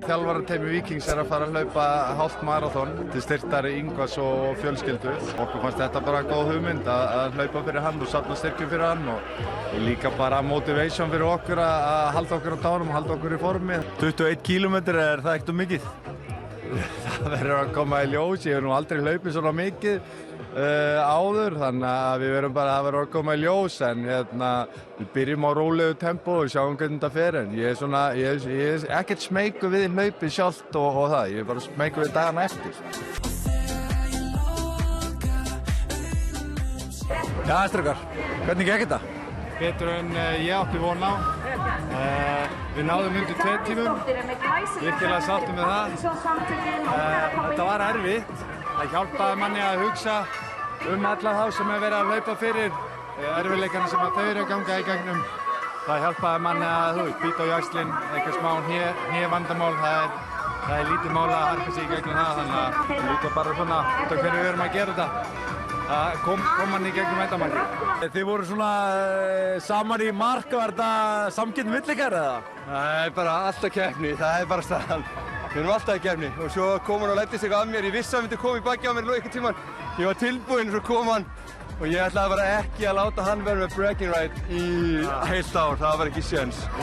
Þjálfarateymi Víkings að fara að hlaupa hálft maraþon til styrktar Ingvars og fjölskyldu. Okkur fannst þetta bara góð hugmynd að hlaupa fyrir hann og safna styrkjum fyrir hann og líka bara motivation fyrir okkur að halda okkur á tánum og halda okkur í formi. 21 kílómetrar, er það ekkert mikið? Það verður að koma í ljós, ég hef nú aldrei hlaupið svona mikið áður, þannig að við verðum bara að vera að koma í ljós, en við byrjum á rólegu tempó og sjáum hvernig þetta fer. En ég er ekkert smeykur við hlaupið sjálft og það, ég er bara smeykur við dagana eftir. Já, strákar, hvernig gekk þetta? Betur en ég átti von á. Við náðum undir 2 tímum, virkilega sáttum með það. Þetta var erfitt. Það hjálpaði manni að hugsa alla þá sem verið að hlaupa fyrir erfiðleikana sem þau eru að ganga í gegnum. Það hjálpaði manni að bíta á jaxlinn, eitthvað smá hnévandamál. Það er lítið mál að harka sig í gegnum það, þannig að líka bara svona út af hverju við erum að gera þetta. Það kom manni í gegnum endamarkið. Þið voru svona saman í mark, var þetta samkeppni milli ykkar eða? Það er bara alltaf keppni, það er bara staðan. Við erum alltaf í keppni og svo kom hann og læddist eitthvað af mér. Ég vissi að hann myndi koma í bakið á mér einhvern tímann. Ég var tilbúinn, svo kom hann og ég ætlaði bara ekki að láta hann vera með bragging right í heilt ár. Það var ekki séns.